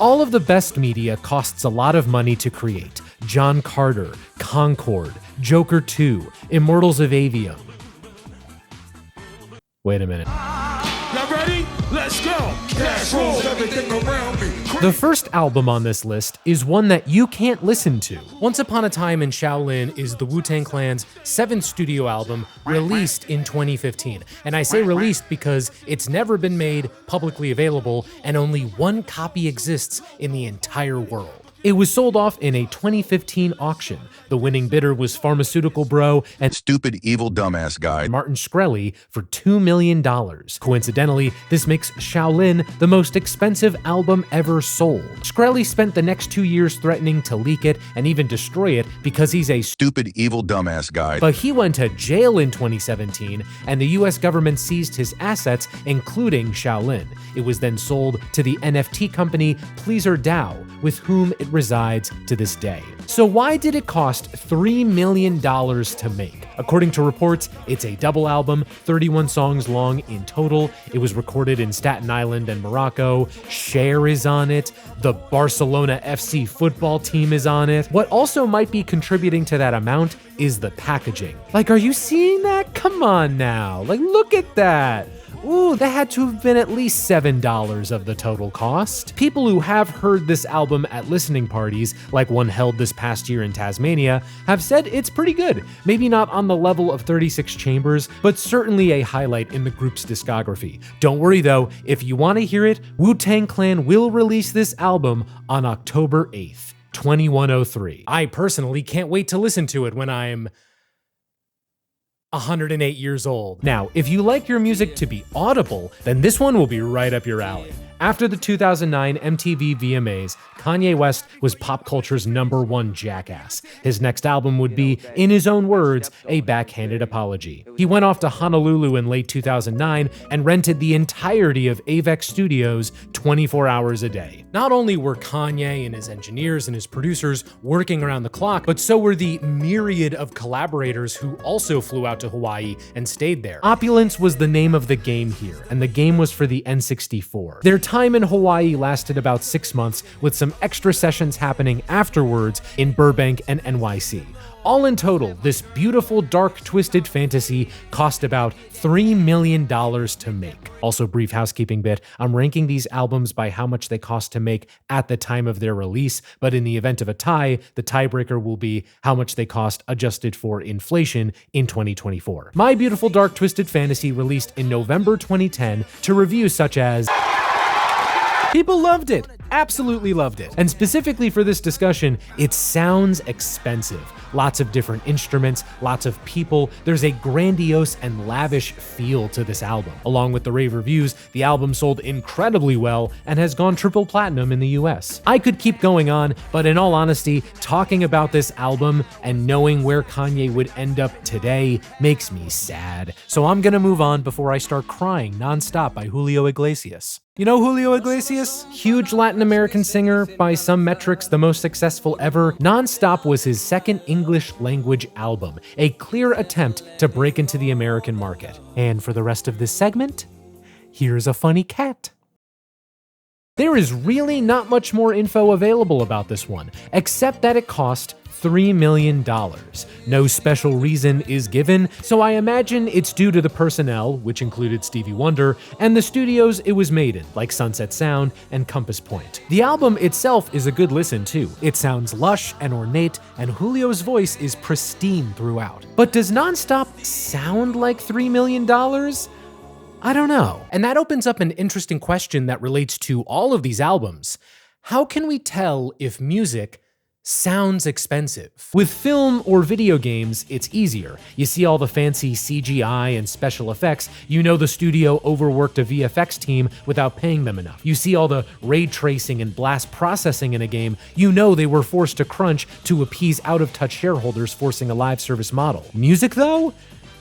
All of the best media costs a lot of money to create. John Carter, Concord, Joker 2, Immortals of Avium. Wait a minute. Y'all ready? Let's go! Cash rolls everything around me. The first album on this list is one that you can't listen to. Once Upon a Time in Shaolin is the Wu-Tang Clan's 7th studio album released in 2015. And I say released because it's never been made publicly available and only one copy exists in the entire world. It was sold off in a 2015 auction. The winning bidder was Pharmaceutical Bro and Stupid Evil Dumbass Guy Martin Shkreli for $2 million. Coincidentally, this makes Shaolin the most expensive album ever sold. Shkreli spent the next 2 years threatening to leak it and even destroy it because he's a Stupid Evil Dumbass Guy. But he went to jail in 2017, and the US government seized his assets, including Shaolin. It was then sold to the NFT company Pleaser DAO, with whom it resides to this day. So why did it cost $3 million to make? According to reports, it's a double album, 31 songs long in total. It was recorded in Staten Island and Morocco. Cher is on it. The Barcelona FC football team is on it. What also might be contributing to that amount is the packaging. Like, are you seeing that? Come on now. Like, look at that. Ooh, that had to have been at least $7 of the total cost. People who have heard this album at listening parties, like one held this past year in Tasmania, have said it's pretty good. Maybe not on the level of 36 Chambers, but certainly a highlight in the group's discography. Don't worry though, if you want to hear it, Wu-Tang Clan will release this album on October 8th, 2103. I personally can't wait to listen to it when I'm 108 years old. Now, if you like your music to be audible, then this one will be right up your alley. After the 2009 MTV VMAs, Kanye West was pop culture's #1 jackass. His next album would be, in his own words, a backhanded apology. He went off to Honolulu in late 2009 and rented the entirety of Avex Studios 24 hours a day. Not only were Kanye and his engineers and his producers working around the clock, but so were the myriad of collaborators who also flew out to Hawaii and stayed there. Opulence was the name of the game here, and the game was for the N64. Their time in Hawaii lasted about 6 months, with some extra sessions happening afterwards in Burbank and NYC. All in total, this beautiful, dark, twisted fantasy cost about $3 million to make. Also, brief housekeeping bit, I'm ranking these albums by how much they cost to make at the time of their release, but in the event of a tie, the tiebreaker will be how much they cost adjusted for inflation in 2024. My Beautiful Dark Twisted Fantasy released in November 2010 to reviews such as people loved it, absolutely loved it. And specifically for this discussion, it sounds expensive. Lots of different instruments, lots of people. There's a grandiose and lavish feel to this album. Along with the rave reviews, the album sold incredibly well and has gone triple platinum in the US. I could keep going on, but in all honesty, talking about this album and knowing where Kanye would end up today makes me sad. So I'm gonna move on before I start crying nonstop by Julio Iglesias. You know Julio Iglesias? Huge Latin American singer, by some metrics the most successful ever. Nonstop was his second English language album, a clear attempt to break into the American market. And for the rest of this segment, here's a funny cat. There is really not much more info available about this one, except that it cost $3 million. No special reason is given, so I imagine it's due to the personnel, which included Stevie Wonder, and the studios it was made in, like Sunset Sound and Compass Point. The album itself is a good listen too. It sounds lush and ornate, and Julio's voice is pristine throughout. But does Nonstop sound like $3 million? I don't know. And that opens up an interesting question that relates to all of these albums. How can we tell if music sounds expensive? With film or video games, it's easier. You see all the fancy CGI and special effects, you know the studio overworked a VFX team without paying them enough. You see all the ray tracing and blast processing in a game, you know they were forced to crunch to appease out-of-touch shareholders forcing a live service model. Music though?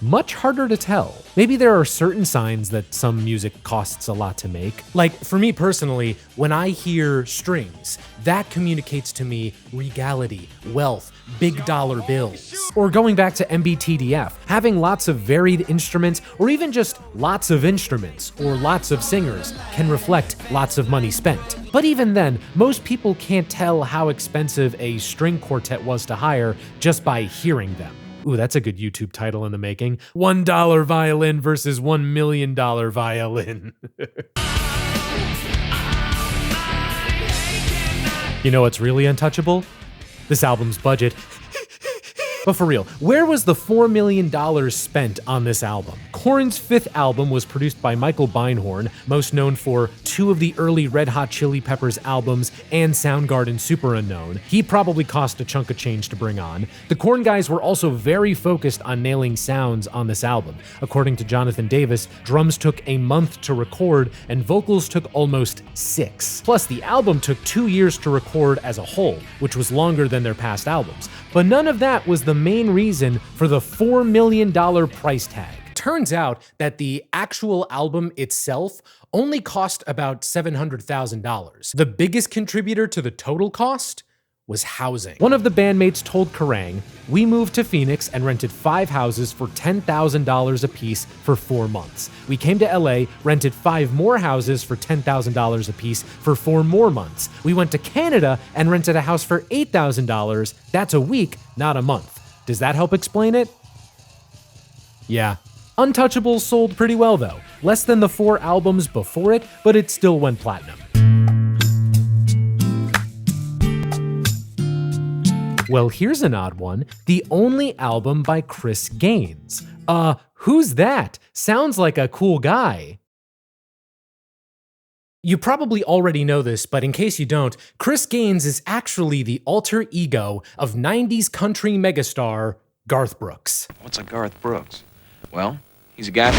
much harder to tell. Maybe there are certain signs that some music costs a lot to make. Like, for me personally, when I hear strings, that communicates to me regality, wealth, big dollar bills. Or going back to MBTDF, having lots of varied instruments, or even just lots of instruments, or lots of singers, can reflect lots of money spent. But even then, most people can't tell how expensive a string quartet was to hire just by hearing them. Ooh, that's a good YouTube title in the making. $1 violin versus $1 million violin. You know what's really untouchable? This album's budget. But for real, where was the $4 million spent on this album? Korn's fifth album was produced by Michael Beinhorn, most known for two of the early Red Hot Chili Peppers albums and Soundgarden Super Unknown. He probably cost a chunk of change to bring on. The Korn guys were also very focused on nailing sounds on this album. According to Jonathan Davis, drums took a month to record and vocals took almost 6. Plus, the album took 2 years to record as a whole, which was longer than their past albums. But none of that was the main reason for the $4 million price tag. Turns out that the actual album itself only cost about $700,000. The biggest contributor to the total cost was housing. One of the bandmates told Kerrang, "We moved to Phoenix and rented 5 houses for $10,000 apiece for 4 months. We came to LA, rented 5 more houses for $10,000 apiece for 4 more months. We went to Canada and rented a house for $8,000. That's a week, not a month." Does that help explain it? Yeah. Untouchables sold pretty well though. Less than the 4 albums before it, but it still went platinum. Well, here's an odd one. The only album by Chris Gaines. Who's that? Sounds like a cool guy. You probably already know this, but in case you don't, Chris Gaines is actually the alter ego of 90s country megastar Garth Brooks. What's a Garth Brooks? Well, he's a guy.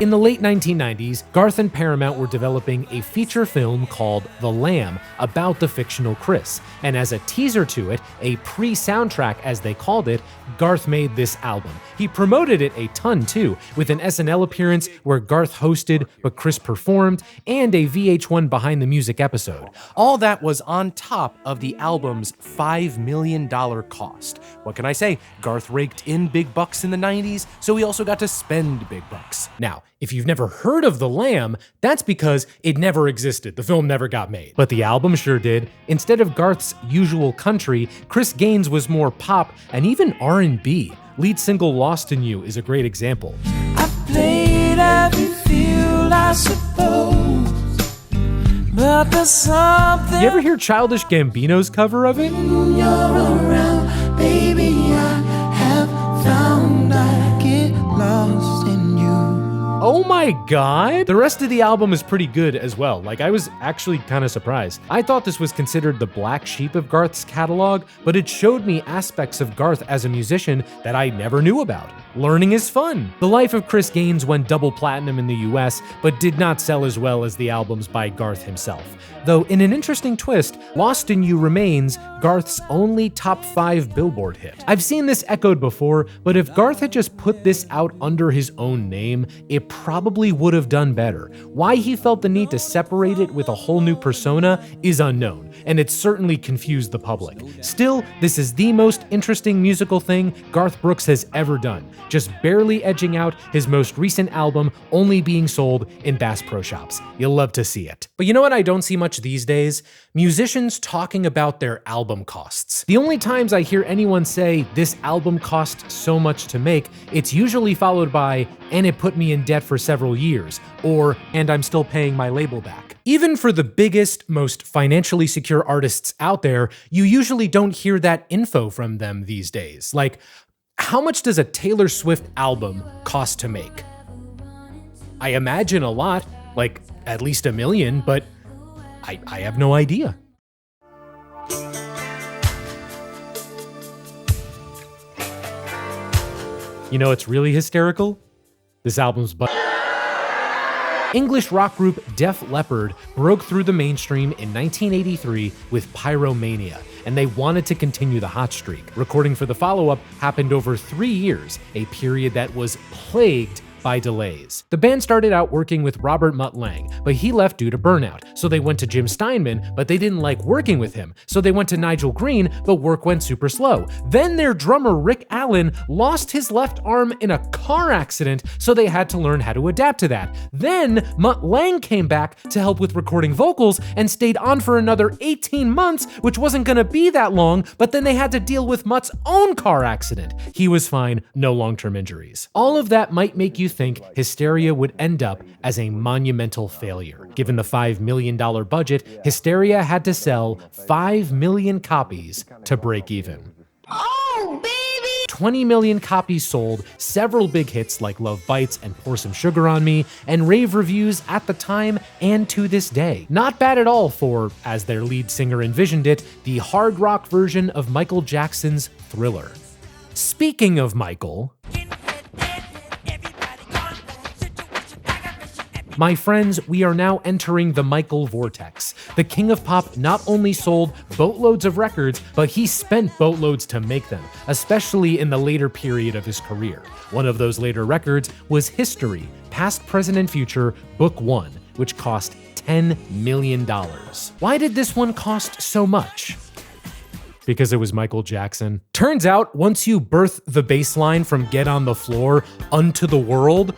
In the late 1990s, Garth and Paramount were developing a feature film called The Lamb about the fictional Chris, and as a teaser to it, a pre-soundtrack as they called it, Garth made this album. He promoted it a ton too, with an SNL appearance where Garth hosted but Chris performed, and a VH1 Behind the Music episode. All that was on top of the album's $5 million cost. What can I say? Garth raked in big bucks in the 90s, so he also got to spend big bucks. Now, if you've never heard of The Lamb, that's because it never existed. The film never got made. But the album sure did. Instead of Garth's usual country, Chris Gaines was more pop and even R&B. Lead single Lost in You is a great example. I played every field, I suppose, but there's something. You ever hear Childish Gambino's cover of it? You're around, baby, I have found I get lost in you. Oh my god! The rest of the album is pretty good as well. Like, I was actually kind of surprised. I thought this was considered the black sheep of Garth's catalog, but it showed me aspects of Garth as a musician that I never knew about. Learning is fun. The Life of Chris Gaines went double platinum in the US, but did not sell as well as the albums by Garth himself. Though in an interesting twist, Lost in You remains Garth's only top 5 Billboard hit. I've seen this echoed before, but if Garth had just put this out under his own name, it probably would have done better. Why he felt the need to separate it with a whole new persona is unknown, and it certainly confused the public. Still, this is the most interesting musical thing Garth Brooks has ever done, just barely edging out his most recent album only being sold in Bass Pro Shops. You'll love to see it. But you know what I don't see much these days? Musicians talking about their album costs. The only times I hear anyone say, "This album cost so much to make," it's usually followed by, "And it put me in debt for several years," or, "And I'm still paying my label back." Even for the biggest, most financially secure artists out there, you usually don't hear that info from them these days. Like, how much does a Taylor Swift album cost to make? I imagine a lot, like at least $1 million, but I have no idea. You know, it's really hysterical. This album's English rock group Def Leppard broke through the mainstream in 1983 with Pyromania, and they wanted to continue the hot streak. Recording for the follow-up happened over 3 years, a period that was plagued by delays. The band started out working with Robert Mutt Lange, but he left due to burnout, so they went to Jim Steinman, but they didn't like working with him, so they went to Nigel Green, but work went super slow. Then their drummer Rick Allen lost his left arm in a car accident, so they had to learn how to adapt to that. Then Mutt Lange came back to help with recording vocals and stayed on for another 18 months, which wasn't gonna be that long, but then they had to deal with Mutt's own car accident. He was fine, no long-term injuries. All of that might make you think Hysteria would end up as a monumental failure. Given the $5 million budget, Hysteria had to sell 5 million copies to break even. Oh, baby! 20 million copies sold, several big hits like Love Bites and Pour Some Sugar on Me, and rave reviews at the time and to this day. Not bad at all for, as their lead singer envisioned it, the hard rock version of Michael Jackson's Thriller. Speaking of Michael, my friends, we are now entering the Michael vortex. The king of pop not only sold boatloads of records, but he spent boatloads to make them, especially in the later period of his career. One of those later records was History, Past, Present, and Future, Book 1, which cost $10 million. Why did this one cost so much? Because it was Michael Jackson. Turns out, once you birth the bass line from Get on the Floor unto the world,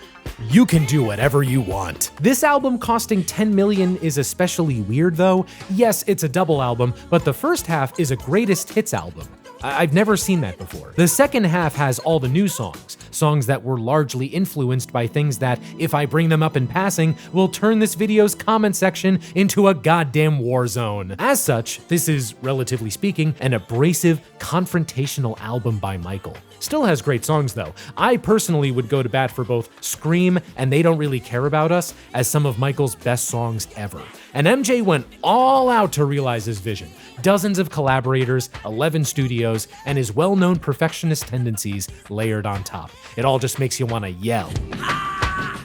you can do whatever you want. This album costing $10 million is especially weird though. Yes, it's a double album, but the first half is a greatest hits album. I've never seen that before. The second half has all the new songs that were largely influenced by things that, if I bring them up in passing, will turn this video's comment section into a goddamn war zone. As such, this is, relatively speaking, an abrasive, confrontational album by Michael. Still has great songs though. I personally would go to bat for both Scream and They Don't Really Care About Us as some of Michael's best songs ever. And MJ went all out to realize his vision. Dozens of collaborators, 11 studios, and his well-known perfectionist tendencies layered on top. It all just makes you want to yell.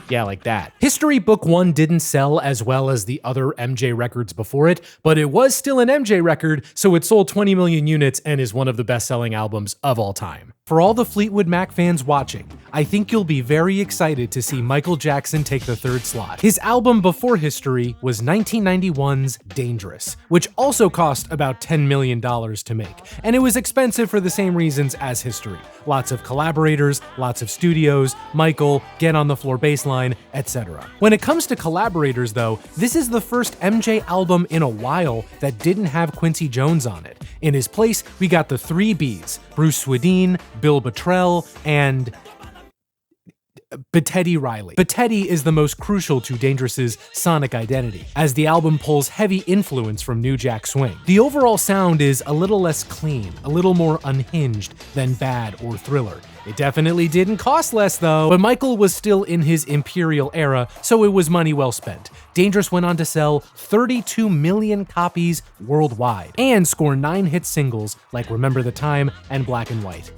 Yeah, like that. History Book 1 didn't sell as well as the other MJ records before it, but it was still an MJ record, so it sold 20 million units and is one of the best-selling albums of all time. For all the Fleetwood Mac fans watching, I think you'll be very excited to see Michael Jackson take the third slot. His album before History was 1991's Dangerous, which also cost about $10 million to make, and it was expensive for the same reasons as History. Lots of collaborators, lots of studios, Michael, Get on the Floor bassline, etc. When it comes to collaborators though, this is the first MJ album in a while that didn't have Quincy Jones on it. In his place, we got the 3 Bs, Bruce Swedien, Bill Bottrell, and Teddy Riley. But Teddy is the most crucial to Dangerous's sonic identity, as the album pulls heavy influence from New Jack Swing. The overall sound is a little less clean, a little more unhinged than Bad or Thriller. It definitely didn't cost less though, but Michael was still in his Imperial era, so it was money well spent. Dangerous went on to sell 32 million copies worldwide, and score 9 hit singles like Remember the Time and Black and White.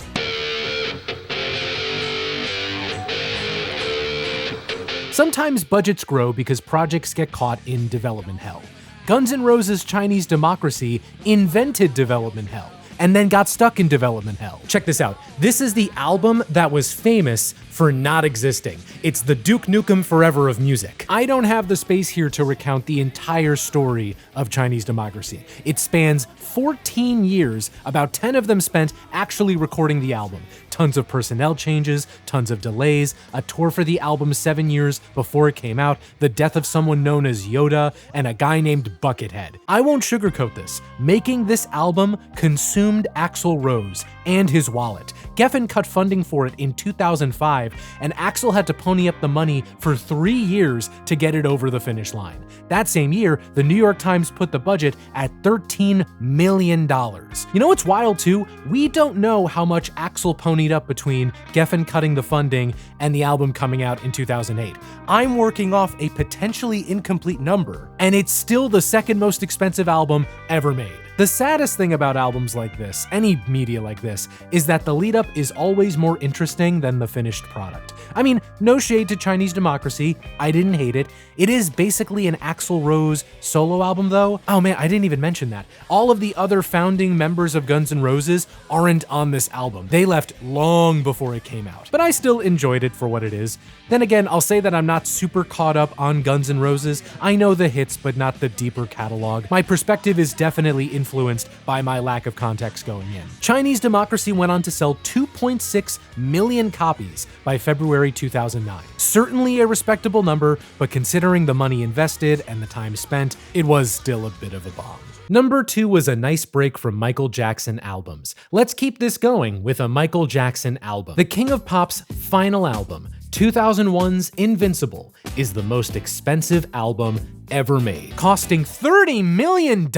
Sometimes budgets grow because projects get caught in development hell. Guns N' Roses' Chinese Democracy invented development hell, and then got stuck in development hell. Check this out. This is the album that was famous for not existing. It's the Duke Nukem Forever of music. I don't have the space here to recount the entire story of Chinese Democracy. It spans 14 years, about 10 of them spent actually recording the album. Tons of personnel changes, tons of delays, a tour for the album 7 years before it came out, the death of someone known as Yoda, and a guy named Buckethead. I won't sugarcoat this. Making this album consumed Axl Rose and his wallet. Geffen cut funding for it in 2005, and Axl had to pony up the money for 3 years to get it over the finish line. That same year, the New York Times put the budget at $13 million. You know what's wild too? We don't know how much Axl ponied up between Geffen cutting the funding and the album coming out in 2008. I'm working off a potentially incomplete number, and it's still the second most expensive album ever made. The saddest thing about albums like this, any media like this, is that the lead up is always more interesting than the finished product. I mean, no shade to Chinese Democracy, I didn't hate it. It is basically an Axl Rose solo album though. Oh man, I didn't even mention that. All of the other founding members of Guns N' Roses aren't on this album. They left long before it came out. But I still enjoyed it for what it is. Then again, I'll say that I'm not super caught up on Guns N' Roses. I know the hits, but not the deeper catalog. My perspective is definitely influenced by my lack of context going in. Chinese Democracy went on to sell 2.6 million copies by February 2009. Certainly a respectable number, but considering the money invested and the time spent, it was still a bit of a bomb. Number 2 was a nice break from Michael Jackson albums. Let's keep this going with a Michael Jackson album. The King of Pop's final album, 2001's Invincible, is the most expensive album ever made, costing $30 million?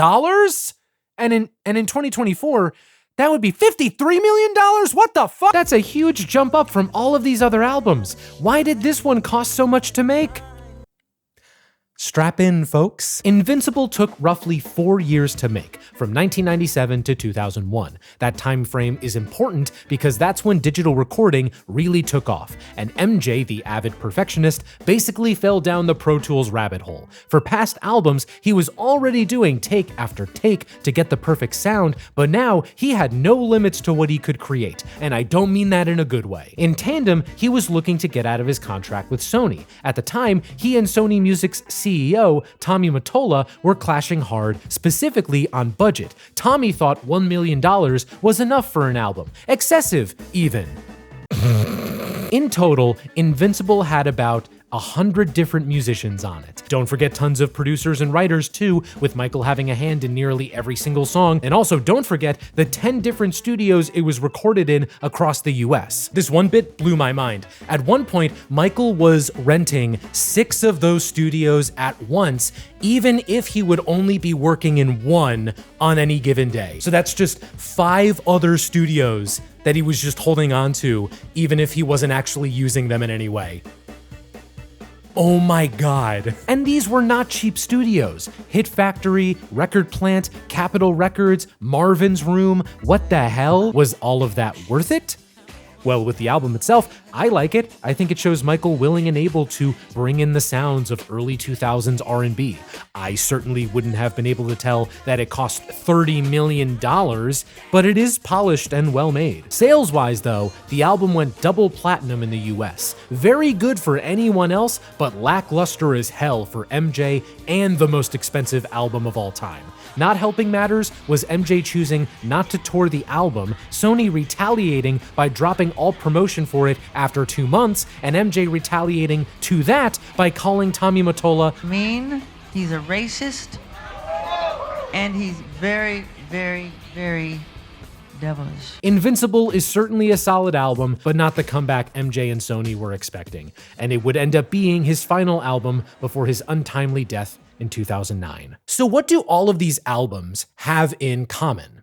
And in 2024, that would be $53 million? What the fuck? That's a huge jump up from all of these other albums. Why did this one cost so much to make? Strap in, folks. Invincible took roughly 4 years to make, from 1997 to 2001. That time frame is important because that's when digital recording really took off, and MJ, the avid perfectionist, basically fell down the Pro Tools rabbit hole. For past albums, he was already doing take after take to get the perfect sound, but now he had no limits to what he could create, and I don't mean that in a good way. In tandem, he was looking to get out of his contract with Sony. At the time, he and Sony Music's CEO, Tommy Mottola, were clashing hard, specifically on budget. Tommy thought $1 million was enough for an album. Excessive, even. In total, Invincible had about 100 different musicians on it. Don't forget tons of producers and writers too, with Michael having a hand in nearly every single song, and also don't forget the 10 different studios it was recorded in across the US. This one bit blew my mind. At one point, Michael was renting 6 of those studios at once, even if he would only be working in one on any given day. So that's just 5 other studios that he was just holding on to, even if he wasn't actually using them in any way. Oh my god. And these were not cheap studios. Hit Factory, Record Plant, Capitol Records, Marvin's Room. What the hell? Was all of that worth it? Well, with the album itself, I like it. I think it shows Michael willing and able to bring in the sounds of early 2000s R&B. I certainly wouldn't have been able to tell that it cost $30 million, but it is polished and well made. Sales-wise though, the album went double platinum in the US. Very good for anyone else, but lackluster as hell for MJ and the most expensive album of all time. Not helping matters was MJ choosing not to tour the album, Sony retaliating by dropping all promotion for it after 2 months, and MJ retaliating to that by calling Tommy Mottola mean, he's a racist, and he's very, very, very devilish. Invincible is certainly a solid album, but not the comeback MJ and Sony were expecting, and it would end up being his final album before his untimely death in 2009. So what do all of these albums have in common?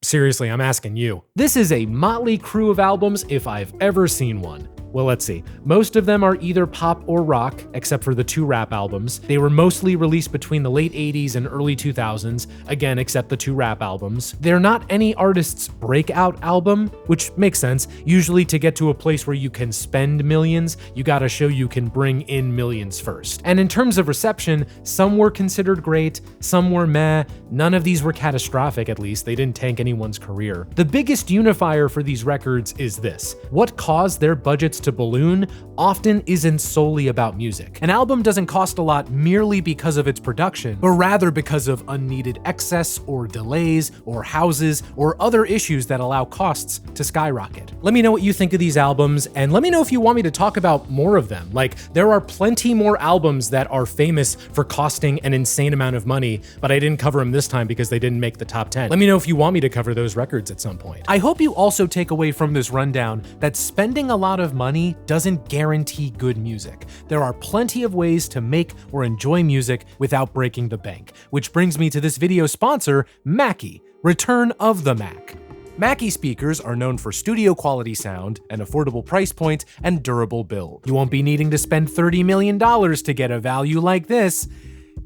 Seriously, I'm asking you. This is a motley crew of albums if I've ever seen one. Well, let's see. Most of them are either pop or rock, except for the 2 rap albums. They were mostly released between the late 80s and early 2000s, again, except the 2 rap albums. They're not any artist's breakout album, which makes sense. Usually to get to a place where you can spend millions, you gotta show you can bring in millions first. And in terms of reception, some were considered great, some were meh. None of these were catastrophic, at least. They didn't tank anyone's career. The biggest unifier for these records is this: what caused their budgets to balloon often isn't solely about music. An album doesn't cost a lot merely because of its production, but rather because of unneeded excess or delays or houses or other issues that allow costs to skyrocket. Let me know what you think of these albums, and let me know if you want me to talk about more of them. Like, there are plenty more albums that are famous for costing an insane amount of money, but I didn't cover them this time because they didn't make the top 10. Let me know if you want me to cover those records at some point. I hope you also take away from this rundown that spending a lot of money doesn't guarantee good music. There are plenty of ways to make or enjoy music without breaking the bank, which brings me to this video sponsor, Mackie, Return of the Mack. Mackie speakers are known for studio quality sound, an affordable price point, and durable build. You won't be needing to spend $30 million to get a value like this.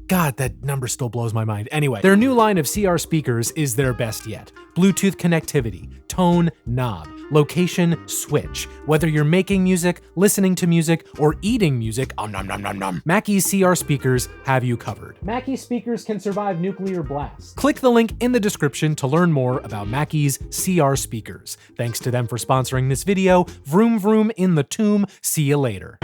God, that number still blows my mind. Anyway, their new line of CR speakers is their best yet. Bluetooth connectivity, tone knob, location switch. Whether you're making music, listening to music, or eating music, Mackey's CR speakers have you covered. Mackey speakers can survive nuclear blasts. Click the link in the description to learn more about Mackey's CR speakers. Thanks to them for sponsoring this video. Vroom vroom in the tomb. See you later.